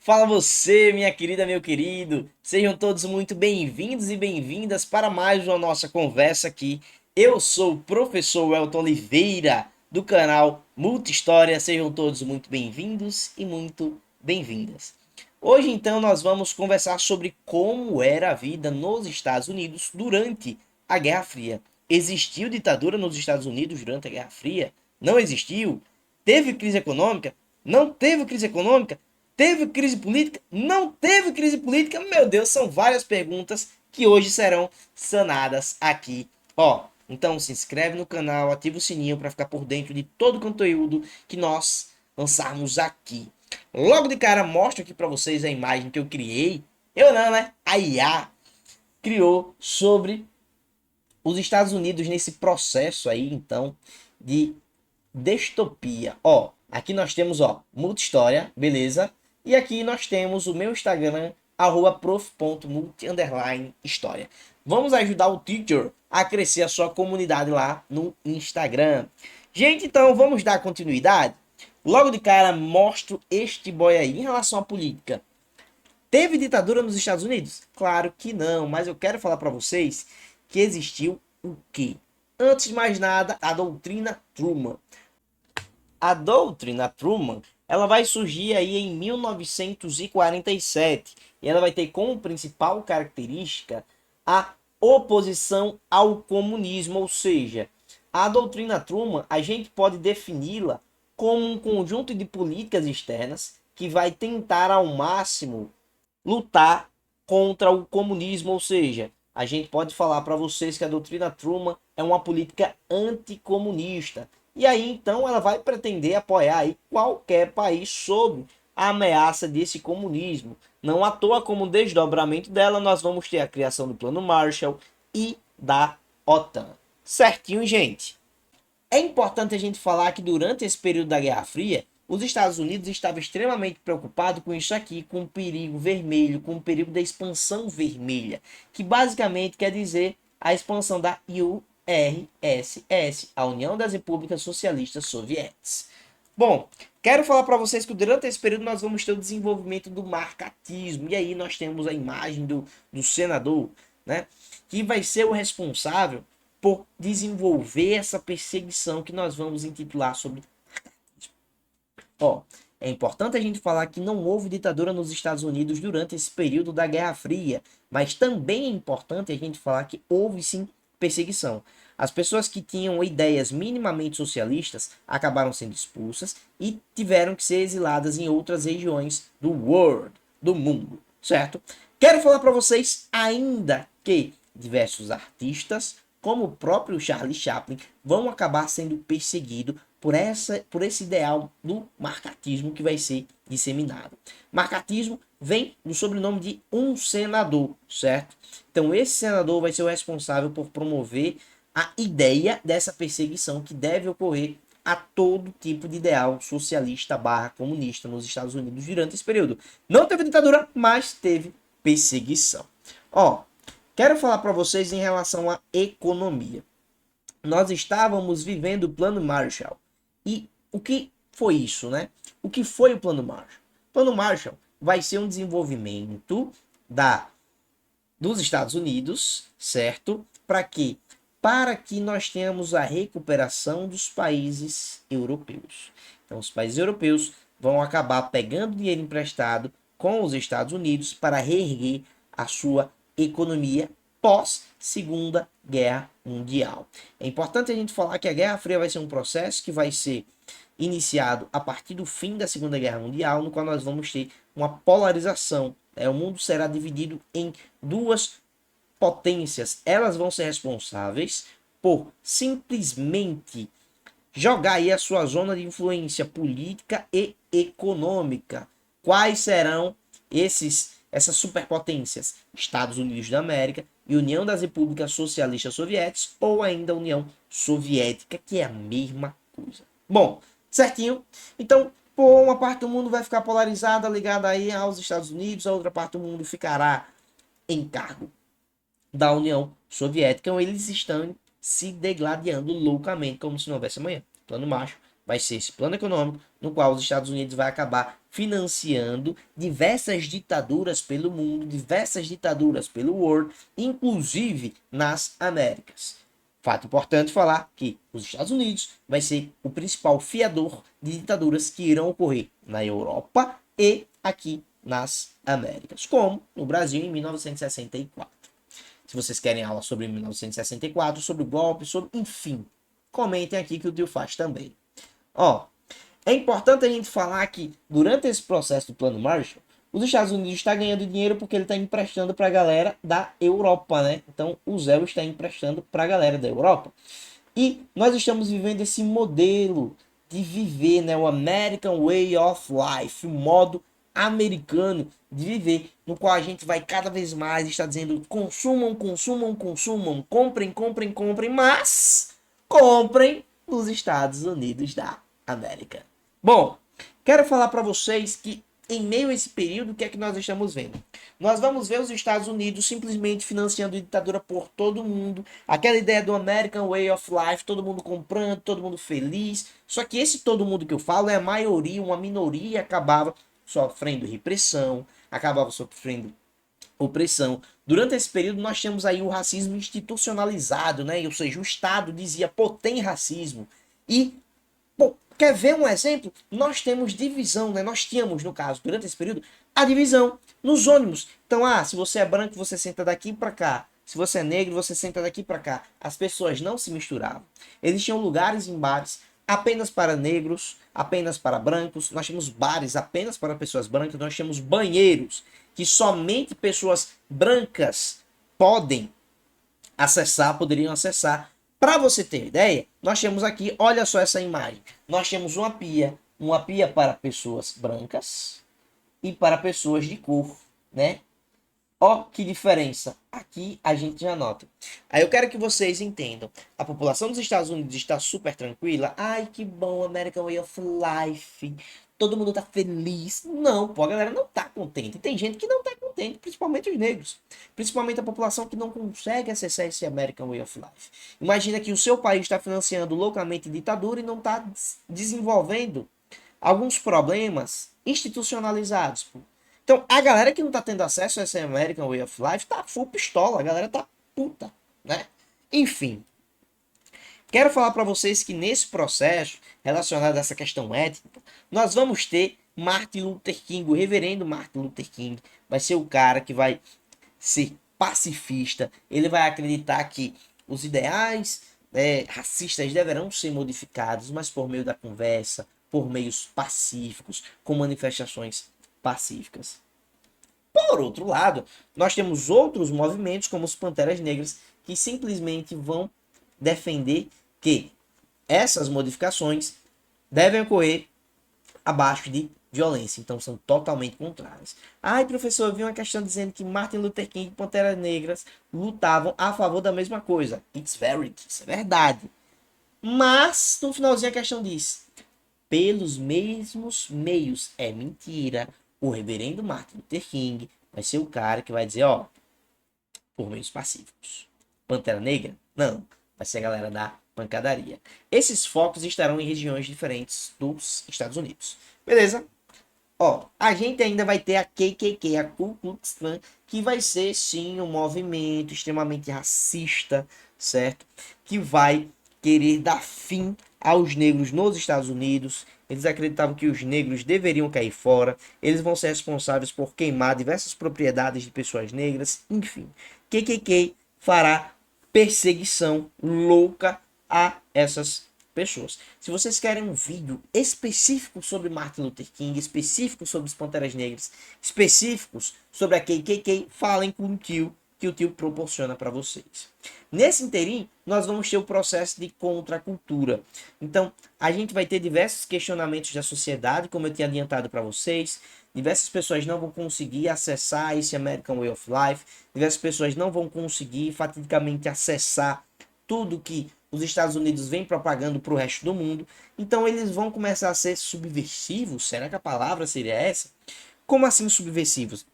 Fala você, minha querida, meu querido. Sejam todos muito bem-vindos e bem-vindas para mais uma nossa conversa aqui. Eu sou o professor Elton Oliveira, do canal Multi-História. Sejam todos muito bem-vindos e muito bem-vindas. Hoje, então, nós vamos conversar sobre como era a vida nos Estados Unidos durante a Guerra Fria. Existiu ditadura nos Estados Unidos durante a Guerra Fria? Não existiu? Teve crise econômica? Não teve crise econômica? Teve crise política? Não teve crise política? Meu Deus, são várias perguntas que hoje serão sanadas aqui. Ó, então se inscreve no canal, ativa o sininho para ficar por dentro de todo o conteúdo que nós lançarmos aqui. Logo de cara, mostro aqui para vocês a imagem que eu criei. Eu não, né? A IA criou sobre os Estados Unidos nesse processo aí, então, de distopia. Ó, aqui nós temos, ó, Multi-História, beleza? E aqui nós temos o meu Instagram, prof.multi_história. Vamos ajudar o teacher a crescer a sua comunidade lá no Instagram. Gente, então vamos dar continuidade? Logo de cara, mostro este boy aí. Em relação à política, teve ditadura nos Estados Unidos? Claro que não, mas eu quero falar para vocês que existiu o quê? Antes de mais nada, a doutrina Truman. A doutrina Truman, ela vai surgir aí em 1947 e ela vai ter como principal característica a oposição ao comunismo, ou seja, a doutrina Truman, a gente pode defini-la como um conjunto de políticas externas que vai tentar ao máximo lutar contra o comunismo, ou seja, a gente pode falar para vocês que a doutrina Truman é uma política anticomunista. E aí então ela vai pretender apoiar aí qualquer país sob a ameaça desse comunismo. Não à toa, como desdobramento dela, nós vamos ter a criação do Plano Marshall e da OTAN. Certinho, gente? É importante a gente falar que durante esse período da Guerra Fria, os Estados Unidos estavam extremamente preocupados com isso aqui, com o perigo vermelho, com o perigo da expansão vermelha, que basicamente quer dizer a expansão da URSS, a União das Repúblicas Socialistas Soviéticas. Bom, quero falar para vocês que durante esse período nós vamos ter o desenvolvimento do marcatismo, e aí nós temos a imagem do senador, né, que vai ser o responsável por desenvolver essa perseguição que nós vamos intitular sobre. Ó, é importante a gente falar que não houve ditadura nos Estados Unidos durante esse período da Guerra Fria, mas também é importante a gente falar que houve sim perseguição. As pessoas que tinham ideias minimamente socialistas acabaram sendo expulsas e tiveram que ser exiladas em outras regiões do mundo, certo? Quero falar para vocês ainda que diversos artistas, como o próprio Charlie Chaplin, vão acabar sendo perseguidos por esse ideal do marcatismo que vai ser disseminado. Marcatismo vem do sobrenome de um senador, certo? Então esse senador vai ser o responsável por promover a ideia dessa perseguição que deve ocorrer a todo tipo de ideal socialista barra comunista nos Estados Unidos durante esse período. Não teve ditadura, mas teve perseguição. Ó, quero falar para vocês em relação à economia. Nós estávamos vivendo o Plano Marshall. E o que foi isso, né? O que foi o Plano Marshall? O Plano Marshall vai ser um desenvolvimento dos Estados Unidos, certo? Para quê? Para que nós tenhamos a recuperação dos países europeus. Então, os países europeus vão acabar pegando dinheiro emprestado com os Estados Unidos para reerguer a sua economia pós Segunda Guerra Mundial. É importante a gente falar que a Guerra Fria vai ser um processo que vai ser iniciado a partir do fim da Segunda Guerra Mundial, no qual nós vamos ter uma polarização. O mundo será dividido em duas potências. Elas vão ser responsáveis por simplesmente jogar aí a sua zona de influência política e econômica. Quais serão essas superpotências? Estados Unidos da América e União das Repúblicas Socialistas Soviéticas, ou ainda União Soviética, que é a mesma coisa. Bom, certinho? Então, uma parte do mundo vai ficar polarizada, ligada aí aos Estados Unidos, a outra parte do mundo ficará em cargo da União Soviética. Então, eles estão se degladiando loucamente, como se não houvesse amanhã. O plano Marshall vai ser esse plano econômico, no qual os Estados Unidos vai acabar financiando diversas ditaduras pelo mundo, diversas ditaduras pelo world, inclusive nas Américas. Fato importante falar que os Estados Unidos vai ser o principal fiador de ditaduras que irão ocorrer na Europa e aqui nas Américas, como no Brasil em 1964. Se vocês querem aula sobre 1964, sobre o golpe, sobre, enfim, comentem aqui que o tio faz também. Ó, é importante a gente falar que durante esse processo do Plano Marshall, os Estados Unidos está ganhando dinheiro porque ele está emprestando para a galera da Europa, né? Então o Zé está emprestando para a galera da Europa. E nós estamos vivendo esse modelo de viver, né? O American Way of Life, o modo americano de viver, no qual a gente vai cada vez mais estar dizendo consumam, consumam, consumam, comprem, comprem, comprem, mas comprem nos Estados Unidos da América. Bom, quero falar para vocês que em meio a esse período, o que é que nós estamos vendo? Nós vamos ver os Estados Unidos simplesmente financiando ditadura por todo mundo. Aquela ideia do American Way of Life, todo mundo comprando, todo mundo feliz. Só que esse todo mundo que eu falo é a maioria, uma minoria acabava sofrendo repressão, acabava sofrendo opressão. Durante esse período nós temos aí o racismo institucionalizado, né? Ou seja, o Estado dizia, pô, tem racismo. E bom, quer ver um exemplo? Nós temos divisão, né? Nós tínhamos, no caso, durante esse período, a divisão nos ônibus. Então, se você é branco, você senta daqui para cá. Se você é negro, você senta daqui para cá. As pessoas não se misturavam. Existiam lugares em bares apenas para negros, apenas para brancos. Nós tínhamos bares apenas para pessoas brancas. Nós tínhamos banheiros que somente pessoas brancas poderiam acessar. Para você ter ideia, nós temos aqui, olha só essa imagem. Nós temos uma pia para pessoas brancas e para pessoas de cor, né? Ó que diferença. Aqui a gente já nota. Aí eu quero que vocês entendam. A população dos Estados Unidos está super tranquila. Ai, que bom, American Way of Life. Todo mundo tá feliz. Não, pô, a galera não tá contente. Tem gente que não tá contente, principalmente os negros. Principalmente a população que não consegue acessar esse American Way of Life. Imagina que o seu país está financiando loucamente ditadura e não está desenvolvendo alguns problemas institucionalizados. Pô. Então, a galera que não tá tendo acesso a esse American Way of Life tá full pistola, a galera tá puta, né? Enfim, quero falar para vocês que nesse processo relacionado a essa questão étnica, nós vamos ter Martin Luther King, o reverendo Martin Luther King, vai ser o cara que vai ser pacifista, ele vai acreditar que os ideais racistas deverão ser modificados, mas por meio da conversa, por meios pacíficos, com manifestações pacíficas. Por outro lado, nós temos outros movimentos, como os Panteras Negras, que simplesmente vão defender que essas modificações devem ocorrer abaixo de violência. Então, são totalmente contrárias. Ai, professor, eu vi uma questão dizendo que Martin Luther King e Panteras Negras lutavam a favor da mesma coisa. It's very, isso é verdade. Mas, no finalzinho, a questão diz: pelos mesmos meios. É mentira. O reverendo Martin Luther King vai ser o cara que vai dizer, ó, por meios pacíficos. Pantera Negra? Não. Vai ser a galera da pancadaria. Esses focos estarão em regiões diferentes dos Estados Unidos. Beleza? Ó, a gente ainda vai ter a KKK, a Ku Klux Klan, que vai ser, sim, um movimento extremamente racista, certo? Que vai querer dar fim aos negros nos Estados Unidos. Eles acreditavam que os negros deveriam cair fora. Eles vão ser responsáveis por queimar diversas propriedades de pessoas negras. Enfim, KKK fará perseguição louca a essas pessoas. Se vocês querem um vídeo específico sobre Martin Luther King, específico sobre os Panteras Negras, específicos sobre a KKK, falem com o tio, que o tio proporciona para vocês. Nesse interim, nós vamos ter o processo de contracultura. Então, a gente vai ter diversos questionamentos da sociedade, como eu tinha adiantado para vocês. Diversas pessoas não vão conseguir acessar esse American Way of Life. Diversas pessoas não vão conseguir fatidicamente acessar tudo que os Estados Unidos vem propagando para o resto do mundo. Então, eles vão começar a ser subversivos. Será que a palavra seria essa? Como assim subversivos?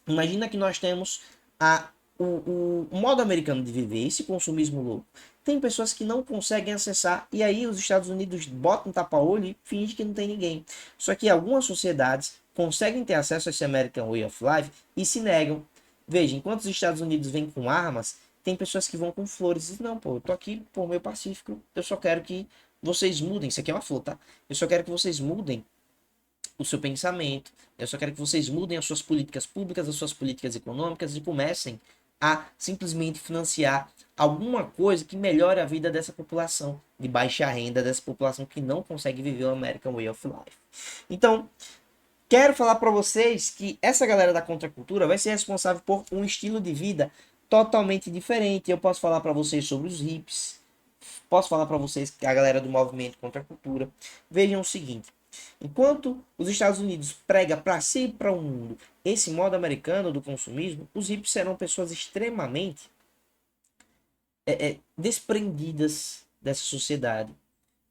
Imagina que nós temos a o modo americano de viver, esse consumismo louco. Tem pessoas que não conseguem acessar, e aí os Estados Unidos botam um tapa-olho e fingem que não tem ninguém. Só que algumas sociedades conseguem ter acesso a esse American Way of Life e se negam. Veja, enquanto os Estados Unidos vêm com armas, tem pessoas que vão com flores. E não, pô, eu tô aqui por meio pacífico, eu só quero que vocês mudem. Isso aqui é uma flor, tá? Eu só quero que vocês mudem o seu pensamento. Eu só quero que vocês mudem as suas políticas públicas, as suas políticas econômicas e comecem a simplesmente financiar alguma coisa que melhore a vida dessa população de baixa renda, dessa população que não consegue viver o American Way of Life. Então, quero falar para vocês que essa galera da contracultura vai ser responsável por um estilo de vida totalmente diferente. Eu posso falar para vocês sobre os hips, posso falar para vocês que a galera do movimento contra a cultura. Vejam o seguinte: enquanto os Estados Unidos prega para si e para o mundo esse modo americano do consumismo, os hippies serão pessoas extremamente desprendidas dessa sociedade.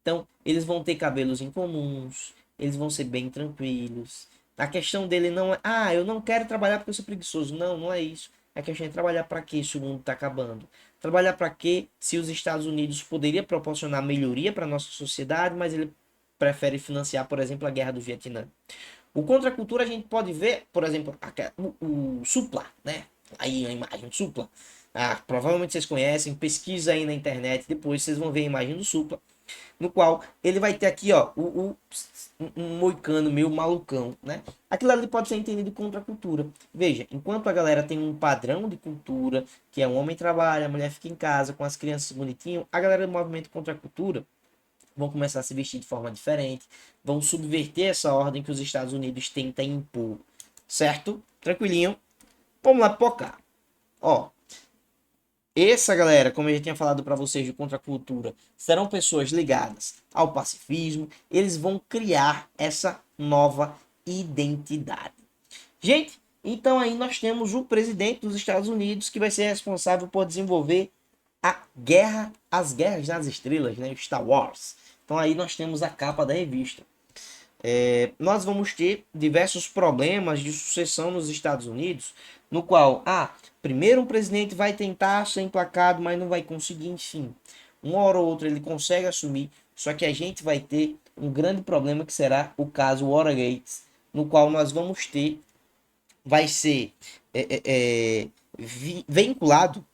Então, eles vão ter cabelos incomuns, eles vão ser bem tranquilos. A questão dele não é, eu não quero trabalhar porque eu sou preguiçoso. Não, não é isso. A questão é trabalhar para quê se o mundo está acabando? Trabalhar para quê se os Estados Unidos poderia proporcionar melhoria para a nossa sociedade, mas ele prefere financiar, por exemplo, a guerra do Vietnã. O contra a cultura a gente pode ver, por exemplo, o Supla, né? Aí a imagem do Supla. Provavelmente vocês conhecem, pesquisa aí na internet, depois vocês vão ver a imagem do Supla, no qual ele vai ter aqui, ó, um moicano meio malucão, né? Aquilo ali pode ser entendido contra a cultura. Veja, enquanto a galera tem um padrão de cultura, que é um homem trabalha, a mulher fica em casa com as crianças bonitinho, a galera do movimento contra a cultura vão começar a se vestir de forma diferente, vão subverter essa ordem que os Estados Unidos tentam impor, certo? Tranquilinho. Vamos lá focar. Ó, essa galera, como eu já tinha falado para vocês de contracultura, serão pessoas ligadas ao pacifismo. Eles vão criar essa nova identidade. Gente, então aí nós temos o presidente dos Estados Unidos que vai ser responsável por desenvolver as guerras nas estrelas, né? Star Wars. Então aí nós temos a capa da revista. Nós vamos ter diversos problemas de sucessão nos Estados Unidos, no qual, primeiro um presidente vai tentar ser emplacado, mas não vai conseguir, enfim. Uma hora ou outra ele consegue assumir, só que a gente vai ter um grande problema que será o caso Watergate, no qual nós vamos ter, vai ser vinculado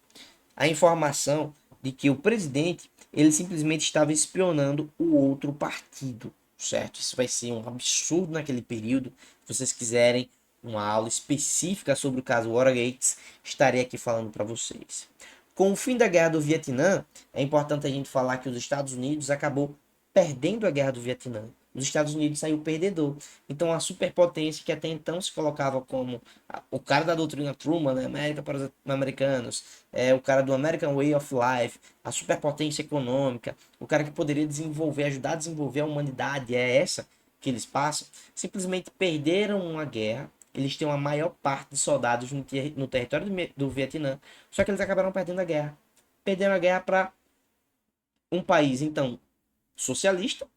a informação de que o presidente ele simplesmente estava espionando o outro partido, certo? Isso vai ser um absurdo naquele período. Se vocês quiserem uma aula específica sobre o caso Watergate, estarei aqui falando para vocês. Com o fim da Guerra do Vietnã, é importante a gente falar que os Estados Unidos acabou perdendo a Guerra do Vietnã. Os Estados Unidos saiu perdedor. Então a superpotência que até então se colocava como o cara da doutrina Truman, né? América para os americanos, o cara do American Way of Life, a superpotência econômica, o cara que poderia desenvolver, ajudar a desenvolver a humanidade, é essa que eles passam, simplesmente perderam uma guerra. Eles têm a maior parte de soldados no território do Vietnã, só que eles acabaram perdendo a guerra. Perderam a guerra para um país, então, socialista,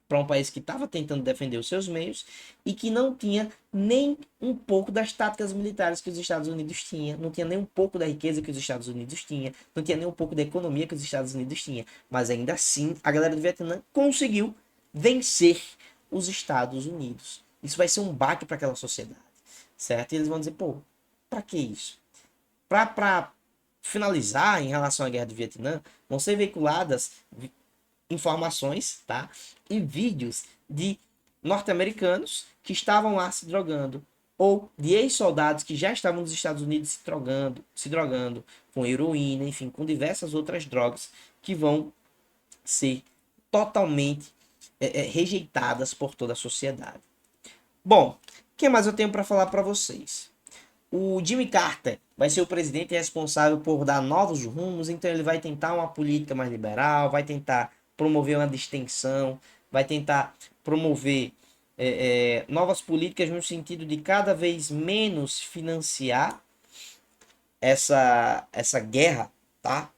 para um país que estava tentando defender os seus meios e que não tinha nem um pouco das táticas militares que os Estados Unidos tinham, não tinha nem um pouco da riqueza que os Estados Unidos tinham, não tinha nem um pouco da economia que os Estados Unidos tinham. Mas ainda assim, a galera do Vietnã conseguiu vencer os Estados Unidos. Isso vai ser um baque para aquela sociedade, certo? E eles vão dizer, pô, para que isso? Para finalizar em relação à guerra do Vietnã, vão ser veiculadas informações, tá? E vídeos de norte-americanos que estavam lá se drogando, ou de ex-soldados que já estavam nos Estados Unidos se drogando com heroína, enfim, com diversas outras drogas que vão ser totalmente rejeitadas por toda a sociedade. Bom, o que mais eu tenho para falar para vocês? O Jimmy Carter vai ser o presidente responsável por dar novos rumos, então ele vai tentar uma política mais liberal, vai tentar promover uma distensão, vai tentar promover novas políticas no sentido de cada vez menos financiar essa guerra, tá?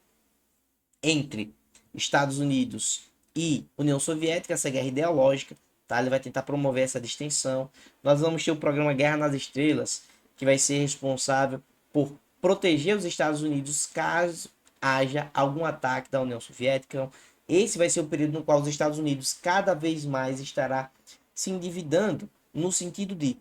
Entre Estados Unidos e União Soviética, essa guerra ideológica, tá? Ele vai tentar promover essa distensão. Nós vamos ter o programa Guerra nas Estrelas, que vai ser responsável por proteger os Estados Unidos caso haja algum ataque da União Soviética. Esse vai ser o período no qual os Estados Unidos cada vez mais estará se endividando no sentido de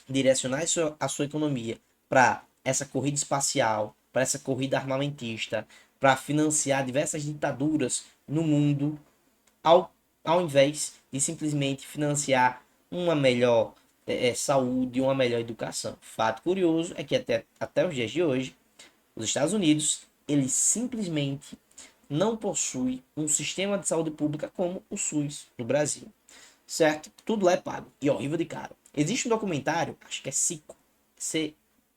direcionar a sua economia para essa corrida espacial, para essa corrida armamentista, para financiar diversas ditaduras no mundo, ao invés de simplesmente financiar uma melhor saúde e uma melhor educação. Fato curioso é que até os dias de hoje, os Estados Unidos, eles simplesmente não possuem um sistema de saúde pública como o SUS no Brasil. Certo? Tudo lá é pago e horrível de caro. Existe um documentário, acho que é SICO,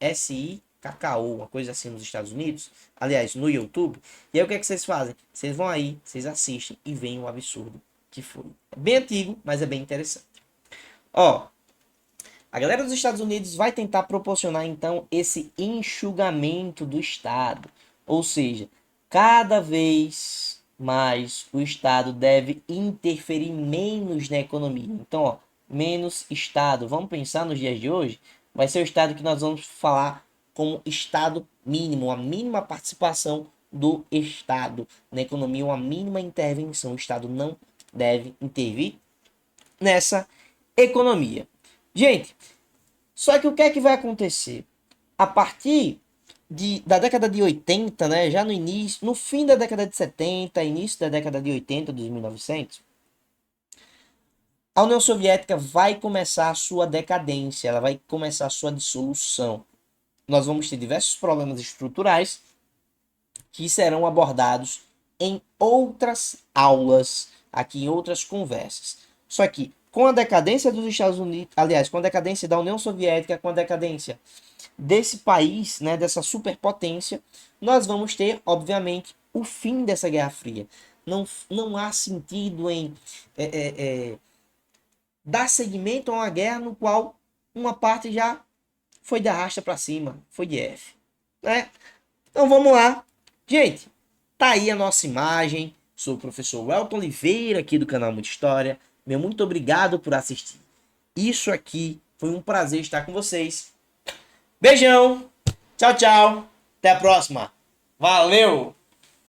CSIKKO, uma coisa assim nos Estados Unidos, aliás, no YouTube. E aí o que é que vocês fazem? Vocês vão aí, vocês assistem e veem o absurdo que foi. É bem antigo, mas é bem interessante. Ó, a galera dos Estados Unidos vai tentar proporcionar então esse enxugamento do Estado. Ou seja, cada vez mais o Estado deve interferir menos na economia. Então, ó, menos Estado. Vamos pensar nos dias de hoje? Vai ser o Estado que nós vamos falar como Estado mínimo, a mínima participação do Estado na economia, uma mínima intervenção. O Estado não deve intervir nessa economia. Gente, só que o que é que vai acontecer? A partir da década de 80, né, já no início, no fim da década de 70, início da década de 80, dos 1900, a União Soviética vai começar a sua decadência, ela vai começar a sua dissolução. Nós vamos ter diversos problemas estruturais que serão abordados em outras aulas, aqui em outras conversas. Só que com a decadência dos Estados Unidos, aliás, com a decadência da União Soviética, com a decadência desse país, né, dessa superpotência, nós vamos ter, obviamente, o fim dessa Guerra Fria. Não há sentido em dar seguimento a uma guerra no qual uma parte já foi de arrasta para cima, foi de F. Né? Então vamos lá. Gente, tá aí a nossa imagem. Sou o professor Welton Oliveira, aqui do canal Muita História. Meu muito obrigado por assistir. Isso aqui foi um prazer estar com vocês. Beijão. Tchau, tchau. Até a próxima. Valeu!